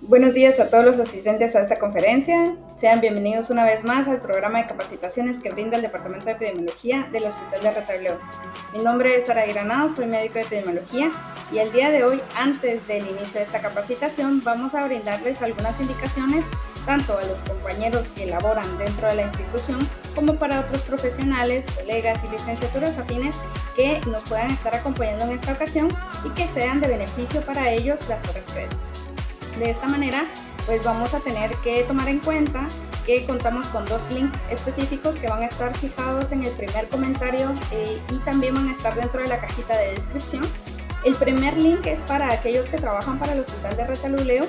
Buenos días a todos los asistentes a esta conferencia. Sean bienvenidos una vez más al programa de capacitaciones que brinda el Departamento de Epidemiología del Hospital de Retableón. Mi nombre es Sara Granado, soy médico de epidemiología y el día de hoy, antes del inicio de esta capacitación, vamos a brindarles algunas indicaciones tanto a los compañeros que laboran dentro de la institución como para otros profesionales, colegas y licenciaturas afines que nos puedan estar acompañando en esta ocasión y que sean de beneficio para ellos las horas crédito. De esta manera, pues vamos a tener que tomar en cuenta que contamos con dos links específicos que van a estar fijados en el primer comentario y también van a estar dentro de la cajita de descripción. El primer link es para aquellos que trabajan para el Hospital de Retaluleu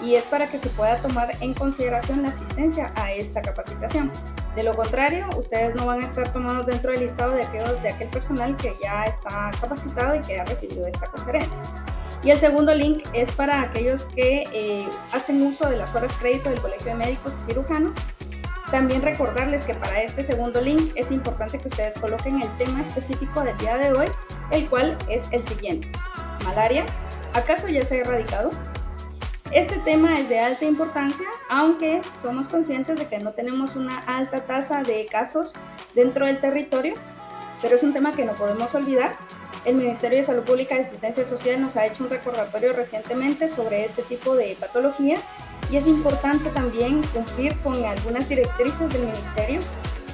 y es para que se pueda tomar en consideración la asistencia a esta capacitación. De lo contrario, ustedes no van a estar tomados dentro del listado de aquel personal que ya está capacitado y que ha recibido esta conferencia. Y el segundo link es para aquellos que hacen uso de las horas crédito del Colegio de Médicos y Cirujanos. También recordarles que para este segundo link es importante que ustedes coloquen el tema específico del día de hoy, el cual es el siguiente: malaria, ¿acaso ya se ha erradicado? Este tema es de alta importancia, aunque somos conscientes de que no tenemos una alta tasa de casos dentro del territorio, pero es un tema que no podemos olvidar. El Ministerio de Salud Pública y Asistencia Social nos ha hecho un recordatorio recientemente sobre este tipo de patologías y es importante también cumplir con algunas directrices del Ministerio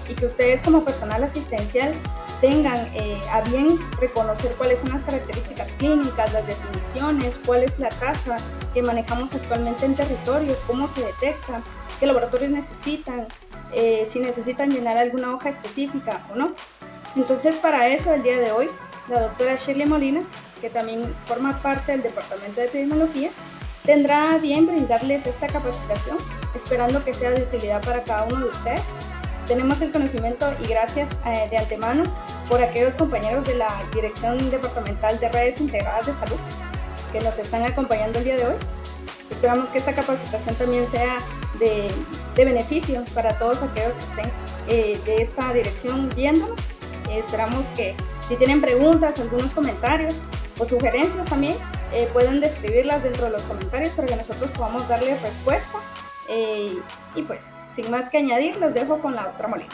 y que ustedes como personal asistencial tengan a bien reconocer cuáles son las características clínicas, las definiciones, cuál es la tasa que manejamos actualmente en territorio, cómo se detecta, qué laboratorios necesitan, si necesitan llenar alguna hoja específica o no. Entonces, para eso, el día de hoy, la doctora Shirley Molina, que también forma parte del Departamento de Epidemiología, tendrá a bien brindarles esta capacitación, esperando que sea de utilidad para cada uno de ustedes. Tenemos el conocimiento y gracias de antemano por aquellos compañeros de la Dirección Departamental de Redes Integradas de Salud que nos están acompañando el día de hoy. Esperamos que esta capacitación también sea de beneficio para todos aquellos que estén de esta dirección viéndonos. Esperamos que si tienen preguntas, algunos comentarios o sugerencias también pueden describirlas dentro de los comentarios para que nosotros podamos darle respuesta. Y pues, sin más que añadir, los dejo con la doctora Molina.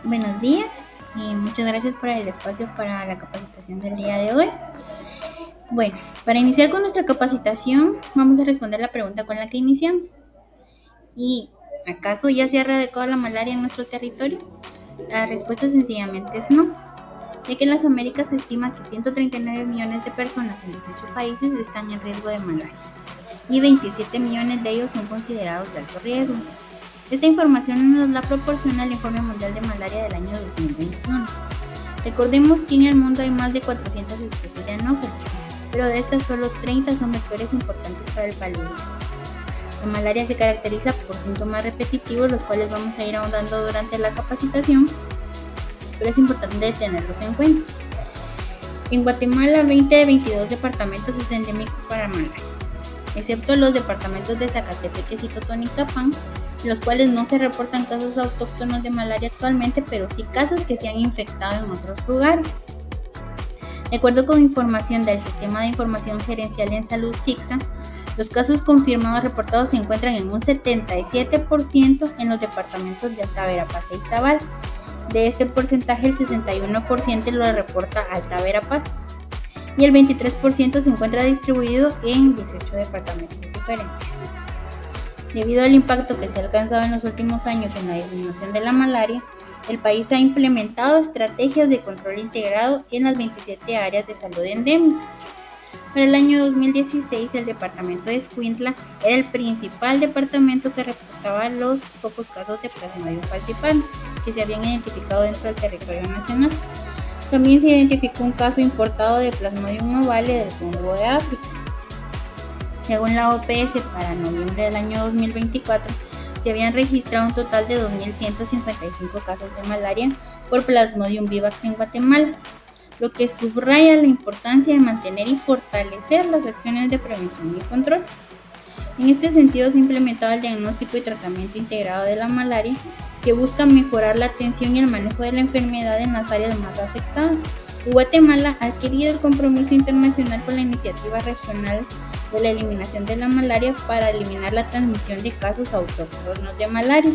Buenos días y muchas gracias por el espacio para la capacitación del día de hoy. Bueno, para iniciar con nuestra capacitación vamos a responder la pregunta con la que iniciamos. ¿Y acaso ya se ha erradicado la malaria en nuestro territorio? La respuesta sencillamente es no, ya que en las Américas se estima que 139 millones de personas en 18 países están en riesgo de malaria y 27 millones de ellos son considerados de alto riesgo. Esta información nos la proporciona el Informe Mundial de Malaria del año 2021. Recordemos que en el mundo hay más de 400 especies de anófeles, pero de estas solo 30 son vectores importantes para el paludismo. La malaria se caracteriza por síntomas repetitivos, los cuales vamos a ir ahondando durante la capacitación, pero es importante tenerlos en cuenta. En Guatemala, 20 de 22 departamentos es endémico para malaria, excepto los departamentos de Zacatepeques y Totonicapán, en los cuales no se reportan casos autóctonos de malaria actualmente, pero sí casos que se han infectado en otros lugares. De acuerdo con información del Sistema de Información Gerencial en Salud SIGSA, los casos confirmados reportados se encuentran en un 77% en los departamentos de Alta Verapaz e Izabal. De este porcentaje, el 61% lo reporta Alta Verapaz y el 23% se encuentra distribuido en 18 departamentos diferentes. Debido al impacto que se ha alcanzado en los últimos años en la disminución de la malaria, el país ha implementado estrategias de control integrado en las 27 áreas de salud endémicas. Para el año 2016, el departamento de Escuintla era el principal departamento que reportaba los pocos casos de Plasmodium falciparum que se habían identificado dentro del territorio nacional. También se identificó un caso importado de Plasmodium ovale del Congo de África. Según la OPS, para noviembre del año 2024, se habían registrado un total de 2.155 casos de malaria por Plasmodium vivax en Guatemala, lo que subraya la importancia de mantener y fortalecer las acciones de prevención y control. En este sentido, se ha implementado el diagnóstico y tratamiento integrado de la malaria, que busca mejorar la atención y el manejo de la enfermedad en las áreas más afectadas. Guatemala ha adquirido el compromiso internacional con la Iniciativa Regional de la eliminación de la malaria para eliminar la transmisión de casos autóctonos de malaria,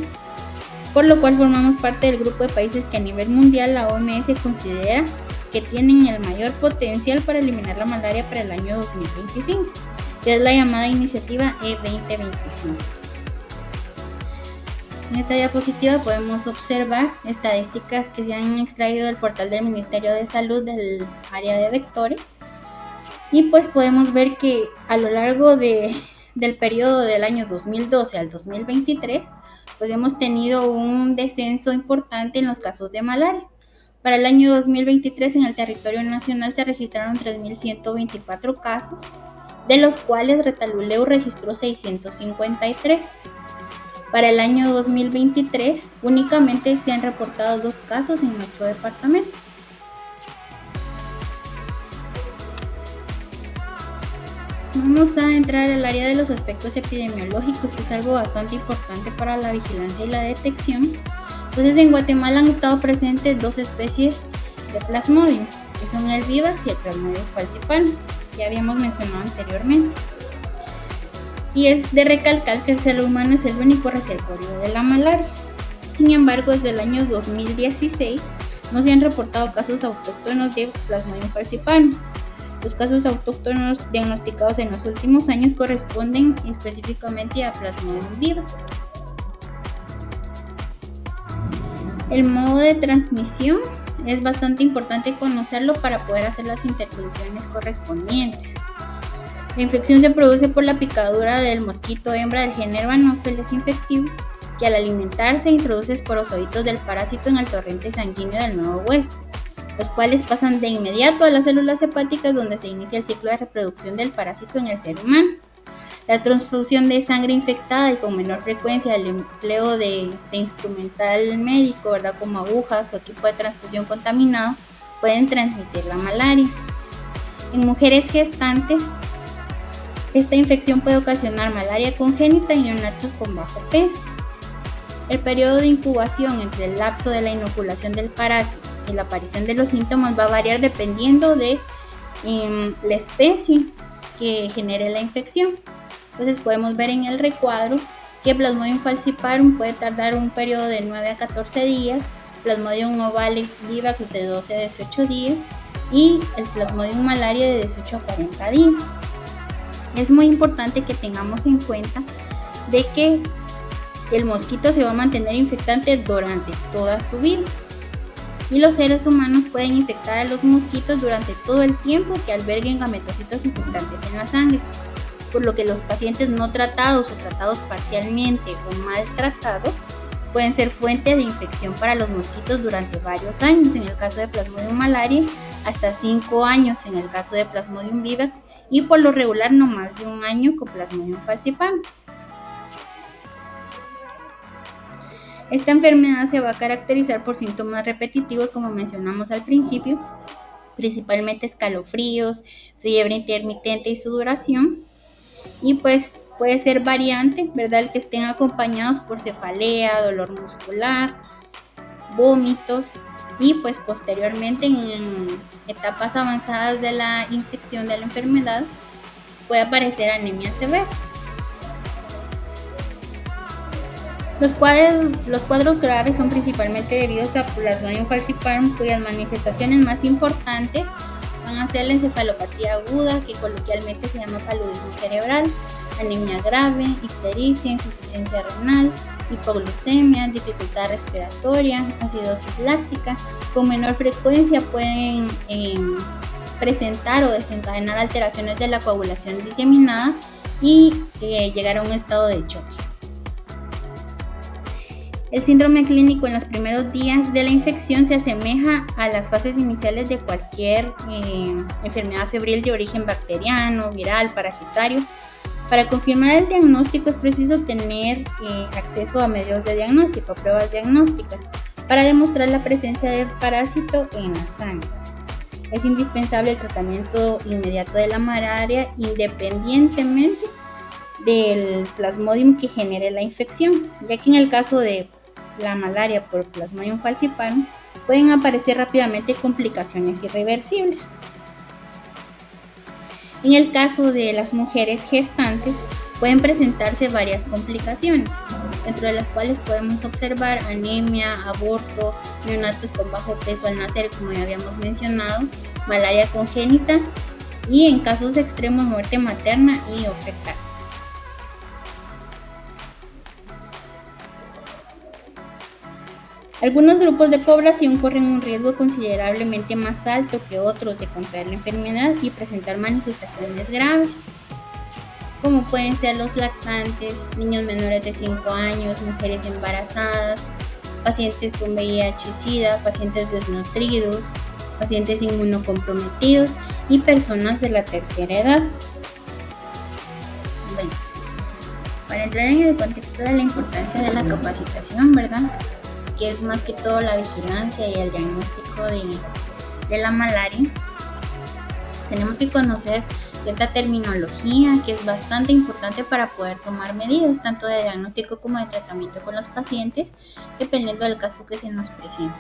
por lo cual formamos parte del grupo de países que a nivel mundial la OMS considera que tienen el mayor potencial para eliminar la malaria para el año 2025, que es la llamada iniciativa E2025. En esta diapositiva podemos observar estadísticas que se han extraído del portal del Ministerio de Salud del área de vectores, y pues podemos ver que a lo largo del periodo del año 2012 al 2023 pues hemos tenido un descenso importante en los casos de malaria. Para el año 2023 en el territorio nacional se registraron 3.124 casos, de los cuales Retaluleu registró 653. Para el año 2023 únicamente se han reportado 2 casos en nuestro departamento. Vamos a entrar al área de los aspectos epidemiológicos, que es algo bastante importante para la vigilancia y la detección. Entonces, en Guatemala han estado presentes 2 especies de Plasmodium, que son el vivax y el Plasmodium falciparum, ya habíamos mencionado anteriormente. Y es de recalcar que el ser humano es el único reservorio de la malaria. Sin embargo, desde el año 2016 no se han reportado casos autóctonos de Plasmodium falciparum. Los casos autóctonos diagnosticados en los últimos años corresponden específicamente a Plasmodium vivax. El modo de transmisión es bastante importante conocerlo para poder hacer las intervenciones correspondientes. La infección se produce por la picadura del mosquito hembra del género Anopheles infectivo, que al alimentarse introduce esporozoitos del parásito en el torrente sanguíneo del nuevo huésped, los cuales pasan de inmediato a las células hepáticas, donde se inicia el ciclo de reproducción del parásito en el ser humano. La transfusión de sangre infectada y con menor frecuencia el empleo de instrumental médico, ¿verdad?, como agujas o equipo de transfusión contaminado, pueden transmitir la malaria. En mujeres gestantes, esta infección puede ocasionar malaria congénita y neonatos con bajo peso. El periodo de incubación entre el lapso de la inoculación del parásito y la aparición de los síntomas va a variar dependiendo de la especie que genere la infección. Entonces podemos ver en el recuadro que Plasmodium falciparum puede tardar un periodo de 9 a 14 días, Plasmodium ovale vivax de 12 a 18 días y el Plasmodium malaria de 18 a 40 días. Es muy importante que tengamos en cuenta de que el mosquito se va a mantener infectante durante toda su vida, y los seres humanos pueden infectar a los mosquitos durante todo el tiempo que alberguen gametocitos infectantes en la sangre, por lo que los pacientes no tratados o tratados parcialmente o maltratados pueden ser fuente de infección para los mosquitos durante varios años, en el caso de Plasmodium malaria hasta 5 años en el caso de Plasmodium vivax, y por lo regular no más de 1 año con Plasmodium falciparum. Esta enfermedad se va a caracterizar por síntomas repetitivos, como mencionamos al principio, principalmente escalofríos, fiebre intermitente y sudoración, y pues puede ser variante, ¿verdad?, el que estén acompañados por cefalea, dolor muscular, vómitos, y pues posteriormente en etapas avanzadas de la infección de la enfermedad puede aparecer anemia severa. Los cuadros graves son principalmente debidos a Plasmodium falciparum, cuyas manifestaciones más importantes van a ser la encefalopatía aguda, que coloquialmente se llama paludismo cerebral, anemia grave, ictericia, insuficiencia renal, hipoglucemia, dificultad respiratoria, acidosis láctica. Con menor frecuencia pueden presentar o desencadenar alteraciones de la coagulación diseminada y llegar a un estado de choque. El síndrome clínico en los primeros días de la infección se asemeja a las fases iniciales de cualquier enfermedad febril de origen bacteriano, viral, parasitario. Para confirmar el diagnóstico es preciso tener acceso a medios de diagnóstico, pruebas diagnósticas, para demostrar la presencia del parásito en la sangre. Es indispensable el tratamiento inmediato de la malaria independientemente del Plasmodium que genere la infección, ya que en el caso de la malaria por Plasmodium falciparum pueden aparecer rápidamente complicaciones irreversibles. En el caso de las mujeres gestantes, pueden presentarse varias complicaciones, dentro de las cuales podemos observar anemia, aborto, neonatos con bajo peso al nacer, como ya habíamos mencionado, malaria congénita y en casos extremos muerte materna y o fetal. Algunos grupos de población corren un riesgo considerablemente más alto que otros de contraer la enfermedad y presentar manifestaciones graves, como pueden ser los lactantes, niños menores de 5 años, mujeres embarazadas, pacientes con VIH-Sida, pacientes desnutridos, pacientes inmunocomprometidos y personas de la tercera edad. Bueno, para entrar en el contexto de la importancia de la capacitación, ¿verdad?, que es más que todo la vigilancia y el diagnóstico de la malaria, tenemos que conocer cierta terminología que es bastante importante para poder tomar medidas tanto de diagnóstico como de tratamiento con los pacientes, dependiendo del caso que se nos presente.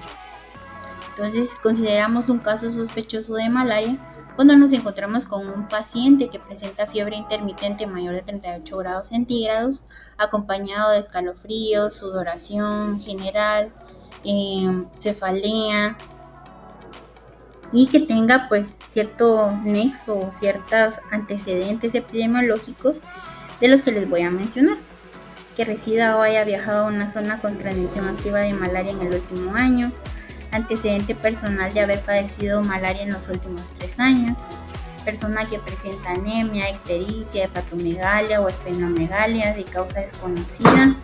Entonces, consideramos un caso sospechoso de malaria cuando nos encontramos con un paciente que presenta fiebre intermitente mayor de 38 grados centígrados, acompañado de escalofríos, sudoración general, cefalea, y que tenga pues cierto nexo o ciertos antecedentes epidemiológicos de los que les voy a mencionar, que resida o haya viajado a una zona con transmisión activa de malaria en el último año, antecedente personal de haber padecido malaria en los últimos 3 años, persona que presenta anemia, ictericia, hepatomegalia o esplenomegalia de causa desconocida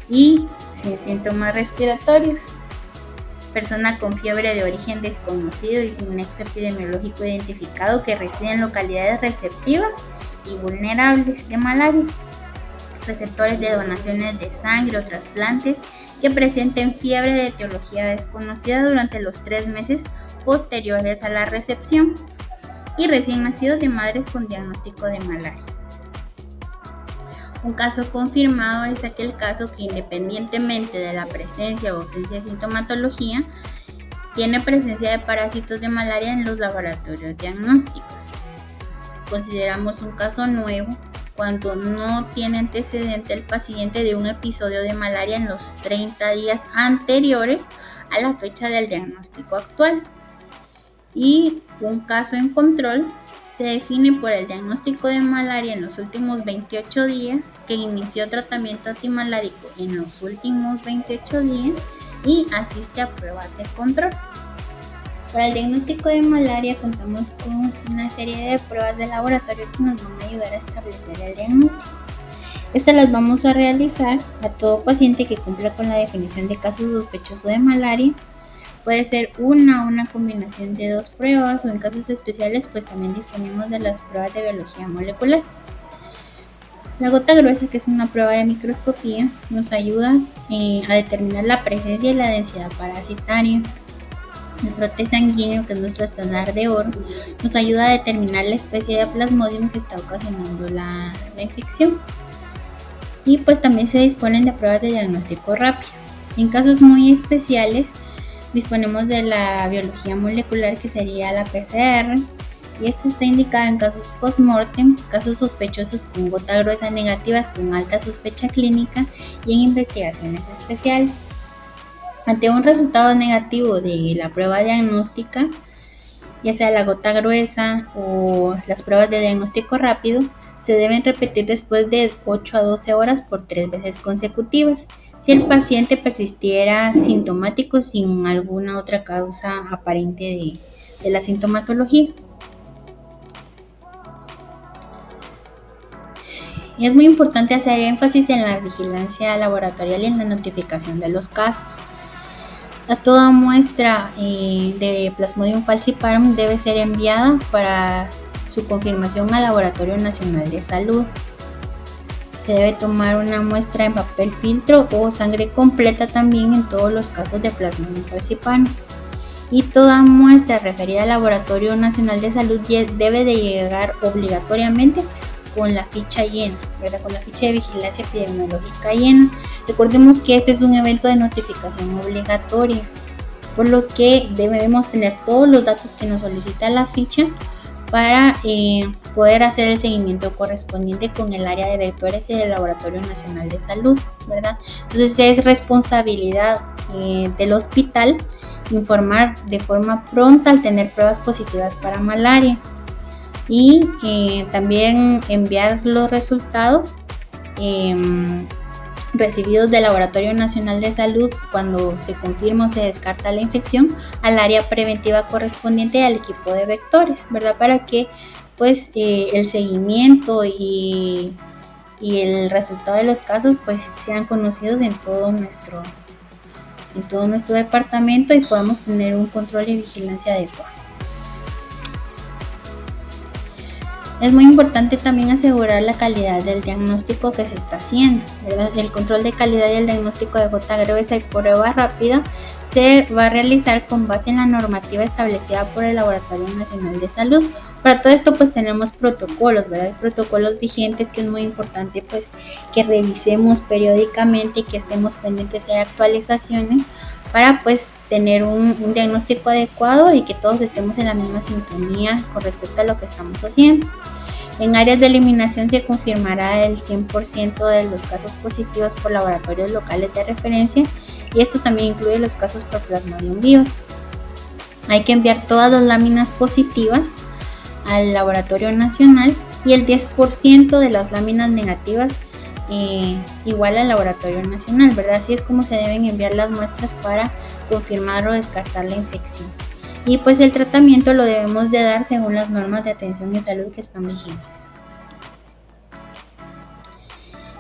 y sin síntomas respiratorios, persona con fiebre de origen desconocido y sin nexo epidemiológico identificado que reside en localidades receptivas y vulnerables de malaria, receptores de donaciones de sangre o trasplantes que presenten fiebre de etiología desconocida durante los 3 meses posteriores a la recepción y recién nacidos de madres con diagnóstico de malaria. Un caso confirmado es aquel caso que, independientemente de la presencia o ausencia de sintomatología, tiene presencia de parásitos de malaria en los laboratorios diagnósticos. Consideramos un caso nuevo cuando no tiene antecedente el paciente de un episodio de malaria en los 30 días anteriores a la fecha del diagnóstico actual. Y un caso en control se define por el diagnóstico de malaria en los últimos 28 días, que inició tratamiento antimalárico en los últimos 28 días y asiste a pruebas de control. Para el diagnóstico de malaria contamos con una serie de pruebas de laboratorio que nos van a ayudar a establecer el diagnóstico. Estas las vamos a realizar a todo paciente que cumpla con la definición de caso sospechoso de malaria. Puede ser una combinación de 2 pruebas, o en casos especiales pues también disponemos de las pruebas de biología molecular. La gota gruesa, que es una prueba de microscopía, nos ayuda a determinar la presencia y la densidad parasitaria. El frote sanguíneo, que es nuestro estándar de oro, nos ayuda a determinar la especie de Plasmodium que está ocasionando la infección. Y pues también se disponen de pruebas de diagnóstico rápido. En casos muy especiales disponemos de la biología molecular, que sería la PCR, y esta está indicada en casos post-mortem, casos sospechosos con gota gruesa negativas con alta sospecha clínica y en investigaciones especiales. Ante un resultado negativo de la prueba diagnóstica, ya sea la gota gruesa o las pruebas de diagnóstico rápido, se deben repetir después de 8 a 12 horas por 3 veces consecutivas, si el paciente persistiera sintomático sin alguna otra causa aparente de la sintomatología. Y es muy importante hacer énfasis en la vigilancia laboratorial y en la notificación de los casos. A toda muestra de Plasmodium falciparum debe ser enviada para su confirmación al Laboratorio Nacional de Salud. Se debe tomar una muestra en papel filtro o sangre completa también en todos los casos de Plasmodium falciparum. Y toda muestra referida al Laboratorio Nacional de Salud debe de llegar obligatoriamente con la ficha llena, ¿verdad? Con la ficha de vigilancia epidemiológica llena. Recordemos que este es un evento de notificación obligatoria, por lo que debemos tener todos los datos que nos solicita la ficha para poder hacer el seguimiento correspondiente con el área de vectores y el Laboratorio Nacional de Salud, ¿verdad? Entonces es responsabilidad del hospital informar de forma pronta al tener pruebas positivas para malaria y también enviar los resultados recibidos del Laboratorio Nacional de Salud cuando se confirma o se descarta la infección al área preventiva correspondiente al equipo de vectores, ¿verdad? Para que pues el seguimiento y el resultado de los casos pues sean conocidos en todo nuestro departamento y podamos tener un control y vigilancia adecuado. Es muy importante también asegurar la calidad del diagnóstico que se está haciendo, ¿verdad? El control de calidad y el diagnóstico de gota gruesa y prueba rápida se va a realizar con base en la normativa establecida por el Laboratorio Nacional de Salud. Para todo esto pues tenemos protocolos, ¿verdad? Hay protocolos vigentes que es muy importante pues que revisemos periódicamente y que estemos pendientes de actualizaciones para pues tener un diagnóstico adecuado y que todos estemos en la misma sintonía con respecto a lo que estamos haciendo. En áreas de eliminación se confirmará el 100% de los casos positivos por laboratorios locales de referencia y esto también incluye los casos por Plasmodium vivax. Hay que enviar todas las láminas positivas al laboratorio nacional y el 10% de las láminas negativas igual al laboratorio nacional, ¿verdad? Así es como se deben enviar las muestras para confirmar o descartar la infección. Y pues el tratamiento lo debemos de dar según las normas de atención y salud que están vigentes.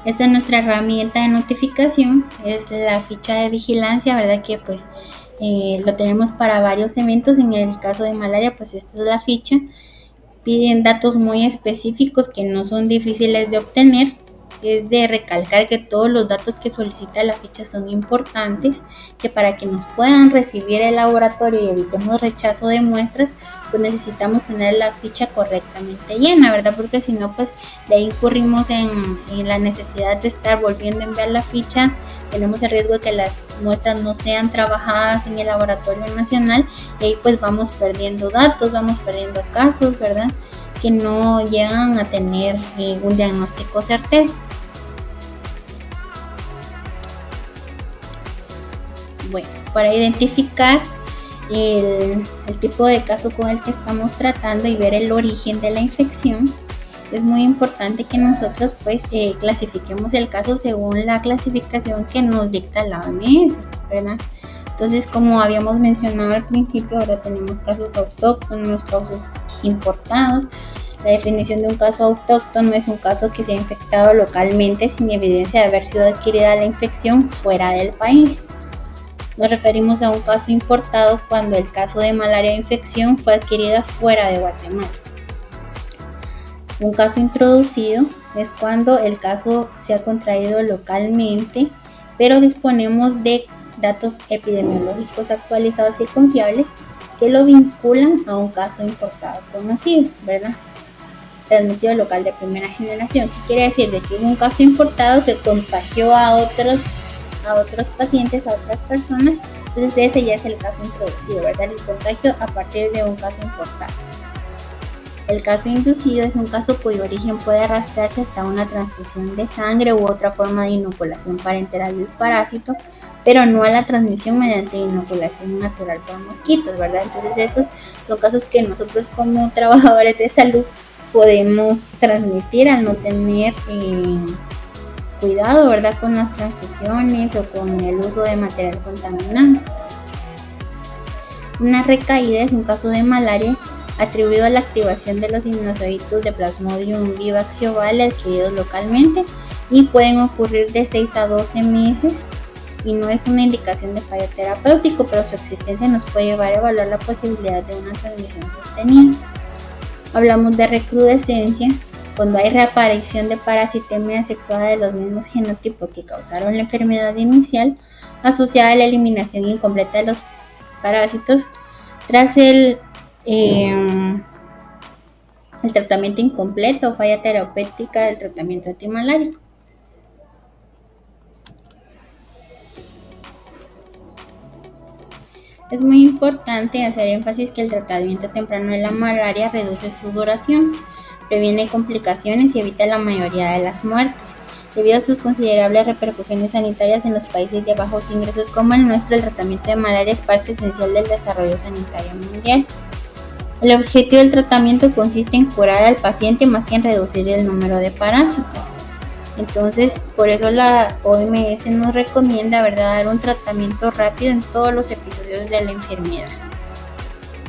Esta es nuestra herramienta de notificación, es la ficha de vigilancia, ¿verdad? Que pues lo tenemos para varios eventos. En el caso de malaria, pues esta es la ficha. Piden datos muy específicos que no son difíciles de obtener. Es de recalcar que todos los datos que solicita la ficha son importantes, que para que nos puedan recibir el laboratorio y evitemos rechazo de muestras, pues necesitamos tener la ficha correctamente llena, ¿verdad? Porque si no, pues de ahí incurrimos en la necesidad de estar volviendo a enviar la ficha, tenemos el riesgo de que las muestras no sean trabajadas en el laboratorio nacional y ahí pues vamos perdiendo datos, vamos perdiendo casos, ¿verdad? Que no llegan a tener un diagnóstico certero. Bueno, para identificar el tipo de caso con el que estamos tratando y ver el origen de la infección, es muy importante que nosotros pues clasifiquemos el caso según la clasificación que nos dicta la OMS, ¿verdad? Entonces, como habíamos mencionado al principio, ahora tenemos casos autóctonos, casos importados. La definición de un caso autóctono es un caso que se ha infectado localmente sin evidencia de haber sido adquirida la infección fuera del país. Nos referimos a un caso importado cuando el caso de malaria de infección fue adquirida fuera de Guatemala. Un caso introducido es cuando el caso se ha contraído localmente, pero disponemos de datos epidemiológicos actualizados y confiables que lo vinculan a un caso importado conocido, ¿verdad? Transmitido local de primera generación. ¿Qué quiere decir? De que hubo un caso importado que contagió a otros pacientes, a otras personas. Entonces ese ya es el caso introducido, ¿verdad? El contagio a partir de un caso importado. El caso inducido es un caso cuyo origen puede arrastrarse hasta una transfusión de sangre u otra forma de inoculación parenteral del parásito, pero no a la transmisión mediante inoculación natural por mosquitos, ¿verdad? Entonces estos son casos que nosotros como trabajadores de salud podemos transmitir al no tener cuidado, ¿verdad? Con las transfusiones o con el uso de material contaminado. Una recaída es un caso de malaria atribuido a la activación de los sinusoides de Plasmodium vivax ovale adquiridos localmente y pueden ocurrir de 6 a 12 meses y no es una indicación de fallo terapéutico, pero su existencia nos puede llevar a evaluar la posibilidad de una transmisión sostenida. Hablamos de recrudescencia cuando hay reaparición de parasitemia asexuada de los mismos genotipos que causaron la enfermedad inicial, asociada a la eliminación incompleta de los parásitos tras el tratamiento incompleto o falla terapéutica del tratamiento antimalárico. Es muy importante hacer énfasis que el tratamiento temprano de la malaria reduce su duración, previene complicaciones y evita la mayoría de las muertes. Debido a sus considerables repercusiones sanitarias en los países de bajos ingresos como el nuestro, el tratamiento de malaria es parte esencial del desarrollo sanitario mundial. El objetivo del tratamiento consiste en curar al paciente más que en reducir el número de parásitos. Entonces, por eso la OMS nos recomienda, ¿verdad?, dar un tratamiento rápido en todos los episodios de la enfermedad.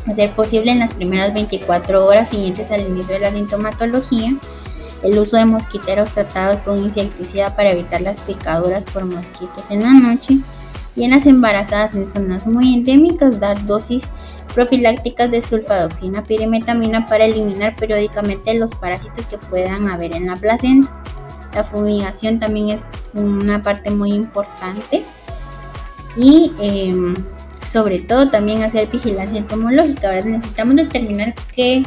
A ser posible en las primeras 24 horas siguientes al inicio de la sintomatología. El uso de mosquiteros tratados con insecticida para evitar las picaduras por mosquitos en la noche. Y en las embarazadas en zonas muy endémicas, dar dosis profilácticas de sulfadoxina pirimetamina para eliminar periódicamente los parásitos que puedan haber en la placenta. La fumigación también es una parte muy importante y sobre todo también hacer vigilancia entomológica. Ahora necesitamos determinar qué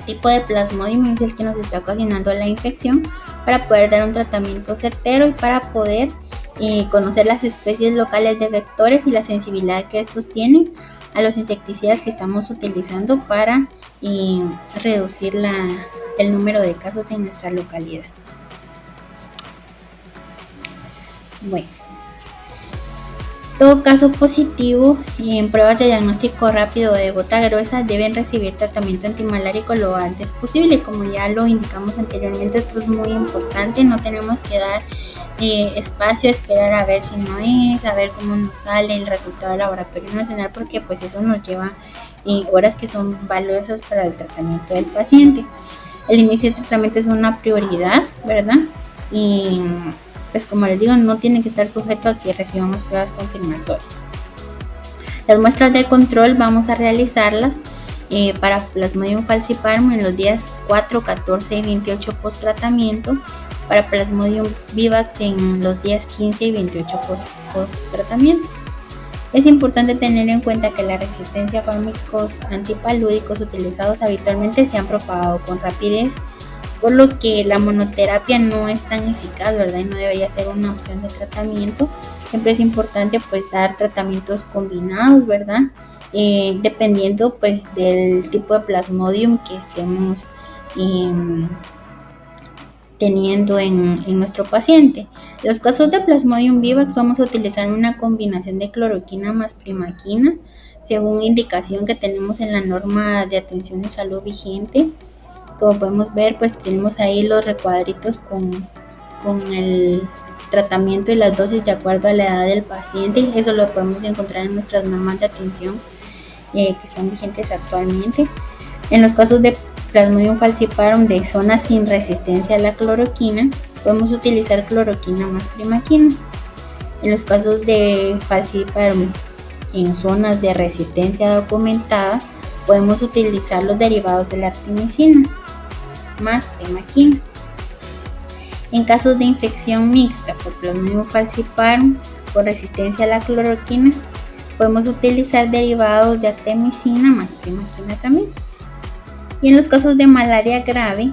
tipo de Plasmodium es el que nos está ocasionando la infección para poder dar un tratamiento certero y para poder conocer las especies locales de vectores y la sensibilidad que estos tienen a los insecticidas que estamos utilizando para reducir el número de casos en nuestra localidad. Bueno, todo caso positivo en pruebas de diagnóstico rápido de gota gruesa deben recibir tratamiento antimalárico lo antes posible. Como ya lo indicamos anteriormente, esto es muy importante, no tenemos que dar espacio a esperar a ver si no es, a ver cómo nos sale el resultado del laboratorio nacional, porque pues eso nos lleva horas que son valiosas para el tratamiento del paciente. El inicio del tratamiento es una prioridad, ¿verdad? Y pues como les digo, no tiene que estar sujeto a que recibamos pruebas confirmatorias. Las muestras de control vamos a realizarlas para Plasmodium falciparum en los días 4, 14 y 28 post tratamiento, para Plasmodium vivax en los días 15 y 28 post tratamiento. Es importante tener en cuenta que la resistencia a fármacos antipalúdicos utilizados habitualmente se han propagado con rapidez, por lo que la monoterapia no es tan eficaz, ¿verdad? Y no debería ser una opción de tratamiento. Siempre es importante pues dar tratamientos combinados, ¿verdad? Dependiendo pues del tipo de Plasmodium que estemos teniendo en nuestro paciente. En los casos de Plasmodium vivax vamos a utilizar una combinación de cloroquina más primaquina, según indicación que tenemos en la norma de atención de salud vigente. Como podemos ver, pues tenemos ahí los recuadritos con el tratamiento y las dosis de acuerdo a la edad del paciente. Eso lo podemos encontrar en nuestras normas de atención que están vigentes actualmente. En los casos de Plasmodium falciparum de zonas sin resistencia a la cloroquina, podemos utilizar cloroquina más primaquina. En los casos de falciparum en zonas de resistencia documentada, podemos utilizar los derivados de la artemisina más primaquina. En casos de infección mixta por Plasmodium falciparum por resistencia a la cloroquina, podemos utilizar derivados de artemisina más primaquina también. Y en los casos de malaria grave,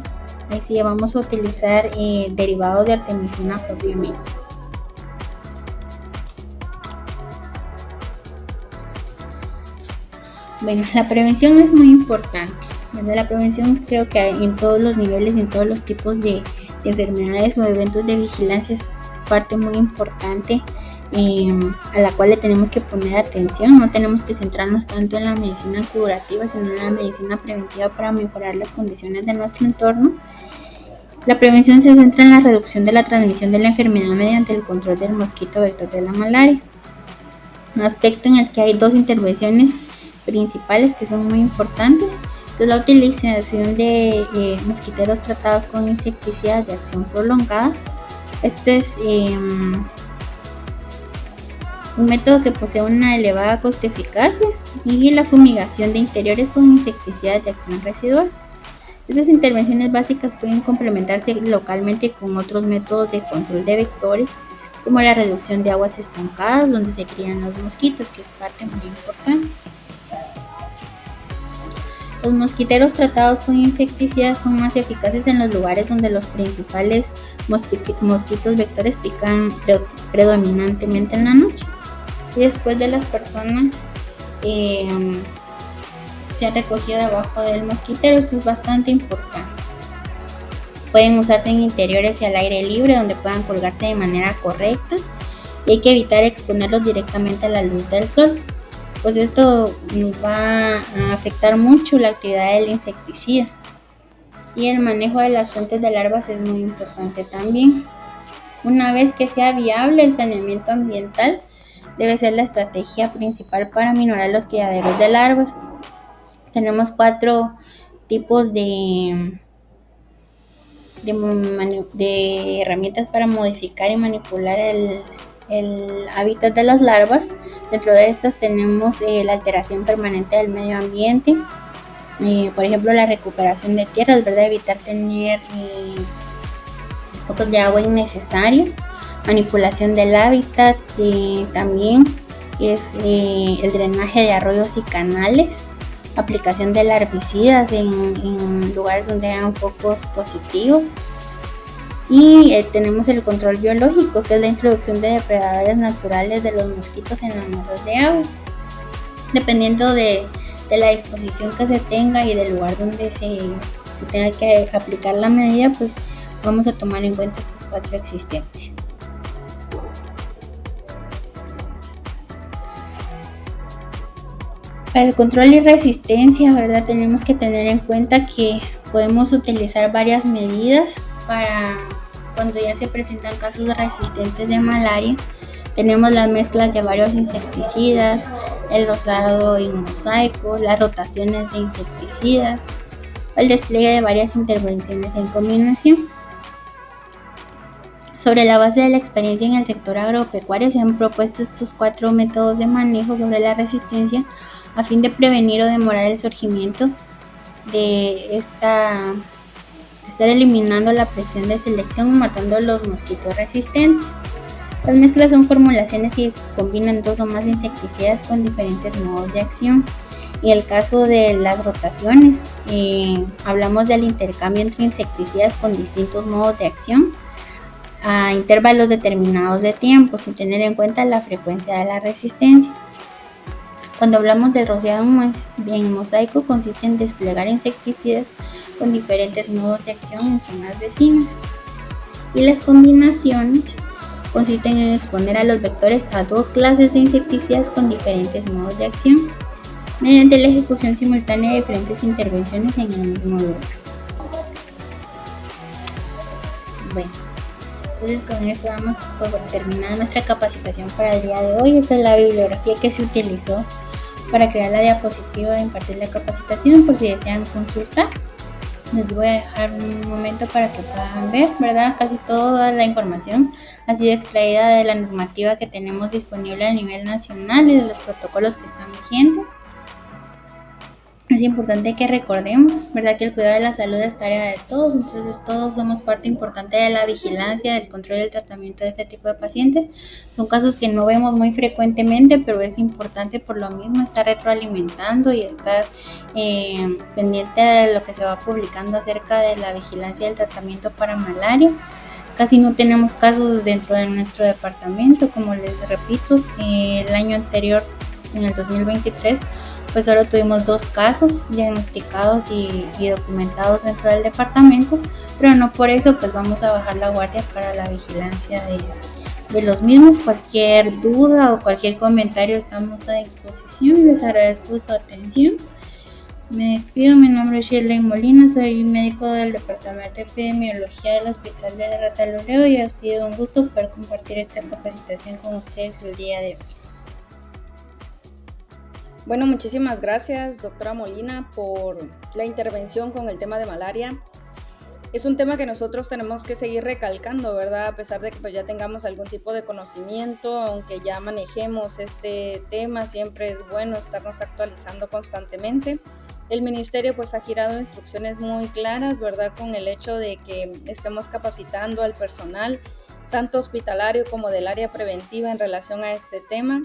ahí sí vamos a utilizar derivados de artemisina propiamente. Bueno, la prevención es muy importante, ¿verdad? La prevención creo que en todos los niveles, en todos los tipos de enfermedades o eventos de vigilancia es parte muy importante a la cual le tenemos que poner atención. No tenemos que centrarnos tanto en la medicina curativa, sino en la medicina preventiva para mejorar las condiciones de nuestro entorno. La prevención se centra en la reducción de la transmisión de la enfermedad mediante el control del mosquito vector de la malaria, un aspecto en el que hay dos intervenciones principales que son muy importantes, que es la utilización de mosquiteros tratados con insecticidas de acción prolongada. Este es un método que posee una elevada costo-eficacia, y la fumigación de interiores con insecticidas de acción residual. Estas intervenciones básicas pueden complementarse localmente con otros métodos de control de vectores, como la reducción de aguas estancadas donde se crían los mosquitos, que es parte muy importante. Los mosquiteros tratados con insecticidas son más eficaces en los lugares donde los principales mosquitos vectores pican predominantemente en la noche y después de las personas se han recogido debajo del mosquitero. Esto es bastante importante. Pueden usarse en interiores y al aire libre donde puedan colgarse de manera correcta, y hay que evitar exponerlos directamente a la luz del sol, pues esto va a afectar mucho la actividad del insecticida. Y el manejo de las fuentes de larvas es muy importante también. Una vez que sea viable, el saneamiento ambiental debe ser la estrategia principal para minorar los criaderos de larvas. Tenemos 4 tipos de herramientas para modificar y manipular el hábitat de las larvas. Dentro de estas tenemos la alteración permanente del medio ambiente, por ejemplo la recuperación de tierras, ¿verdad? Evitar tener focos de agua innecesarios, manipulación del hábitat, también es el drenaje de arroyos y canales, aplicación de larvicidas en lugares donde hayan focos positivos, y tenemos el control biológico, que es la introducción de depredadores naturales de los mosquitos en las masas de agua. Dependiendo de la disposición que se tenga y del lugar donde se tenga que aplicar la medida, pues vamos a tomar en cuenta estos 4 existentes. Para el control y resistencia, ¿verdad? Tenemos que tener en cuenta que podemos utilizar varias medidas para cuando ya se presentan casos resistentes de malaria. Tenemos las mezclas de varios insecticidas, el rosado en mosaico, las rotaciones de insecticidas, el despliegue de varias intervenciones en combinación. Sobre la base de la experiencia en el sector agropecuario se han propuesto estos 4 métodos de manejo sobre la resistencia a fin de prevenir o demorar el surgimiento de estar eliminando la presión de selección y matando los mosquitos resistentes. Las mezclas son formulaciones que combinan 2 o más insecticidas con diferentes modos de acción. En el caso de las rotaciones, hablamos del intercambio entre insecticidas con distintos modos de acción a intervalos determinados de tiempo, sin tener en cuenta la frecuencia de la resistencia. Cuando hablamos del rociado en mosaico, consiste en desplegar insecticidas con diferentes modos de acción en zonas vecinas. Y las combinaciones consisten en exponer a los vectores a 2 clases de insecticidas con diferentes modos de acción, mediante la ejecución simultánea de diferentes intervenciones en el mismo lugar. Bueno, entonces con esto damos por terminada nuestra capacitación para el día de hoy. Esta es la bibliografía que se utilizó para crear la diapositiva de impartir la capacitación, por si desean consultar. Les voy a dejar un momento para que puedan ver, ¿verdad? Casi toda la información ha sido extraída de la normativa que tenemos disponible a nivel nacional y de los protocolos que están vigentes. Es importante que recordemos, ¿verdad?, que el cuidado de la salud es tarea de todos, entonces todos somos parte importante de la vigilancia, del control y el tratamiento de este tipo de pacientes. Son casos que no vemos muy frecuentemente, pero es importante por lo mismo estar retroalimentando y estar pendiente de lo que se va publicando acerca de la vigilancia y el tratamiento para malaria. Casi no tenemos casos dentro de nuestro departamento, como les repito, el año anterior, en el 2023, pues solo tuvimos 2 casos diagnosticados y documentados dentro del departamento, pero no por eso pues vamos a bajar la guardia para la vigilancia de los mismos. Cualquier duda o cualquier comentario estamos a disposición y les agradezco su atención. Me despido, mi nombre es Shirley Molina, soy médico del Departamento de Epidemiología del Hospital de Retalhuleu y ha sido un gusto poder compartir esta capacitación con ustedes el día de hoy. Bueno, muchísimas gracias, doctora Molina, por la intervención con el tema de malaria. Es un tema que nosotros tenemos que seguir recalcando, ¿verdad? A pesar de que pues, ya tengamos algún tipo de conocimiento, aunque ya manejemos este tema, siempre es bueno estarnos actualizando constantemente. El ministerio pues ha girado instrucciones muy claras, ¿verdad? Con el hecho de que estemos capacitando al personal, tanto hospitalario como del área preventiva en relación a este tema.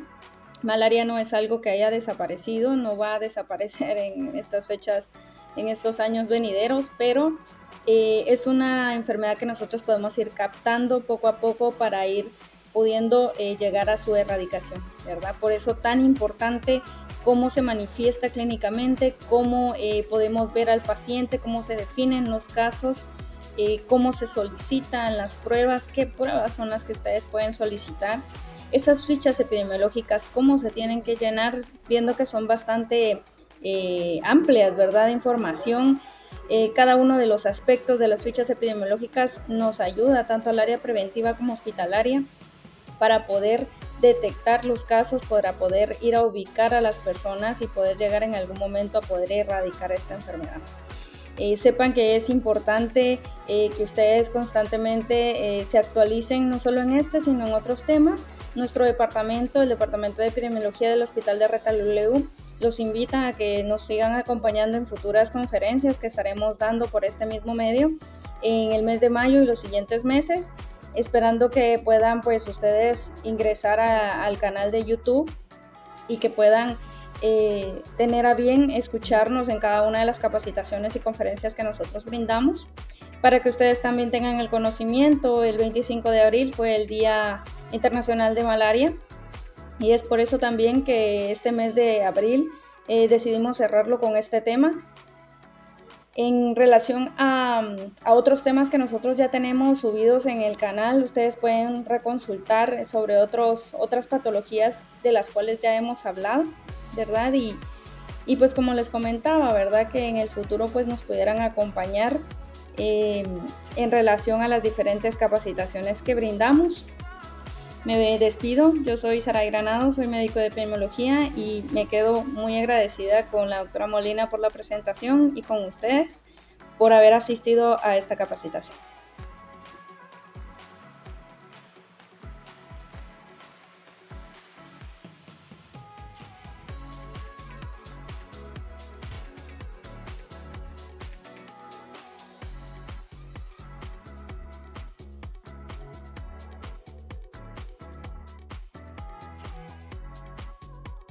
Malaria no es algo que haya desaparecido, no va a desaparecer en estas fechas, en estos años venideros, pero es una enfermedad que nosotros podemos ir captando poco a poco para ir pudiendo llegar a su erradicación, ¿verdad? Por eso tan importante cómo se manifiesta clínicamente, cómo podemos ver al paciente, cómo se definen los casos, cómo se solicitan las pruebas, qué pruebas son las que ustedes pueden solicitar, esas fichas epidemiológicas, cómo se tienen que llenar, viendo que son bastante amplias, ¿verdad?, de información. Cada uno de los aspectos de las fichas epidemiológicas nos ayuda tanto al área preventiva como hospitalaria para poder detectar los casos, para poder ir a ubicar a las personas y poder llegar en algún momento a poder erradicar esta enfermedad. Sepan que es importante que ustedes constantemente se actualicen no solo en este, sino en otros temas. Nuestro departamento, el Departamento de Epidemiología del Hospital de Retalhuleu, los invita a que nos sigan acompañando en futuras conferencias que estaremos dando por este mismo medio en el mes de mayo y los siguientes meses, esperando que puedan pues ustedes ingresar al canal de YouTube y que puedan tener a bien escucharnos en cada una de las capacitaciones y conferencias que nosotros brindamos, para que ustedes también tengan el conocimiento. El 25 de abril fue el Día Internacional de Malaria y es por eso también que este mes de abril decidimos cerrarlo con este tema. En relación a otros temas que nosotros ya tenemos subidos en el canal, ustedes pueden reconsultar sobre otras patologías de las cuales ya hemos hablado, ¿verdad? Y pues como les comentaba, ¿verdad?, que en el futuro pues nos pudieran acompañar en relación a las diferentes capacitaciones que brindamos. Me despido, yo soy Saray Granado, soy médico de epidemiología y me quedo muy agradecida con la doctora Molina por la presentación y con ustedes por haber asistido a esta capacitación.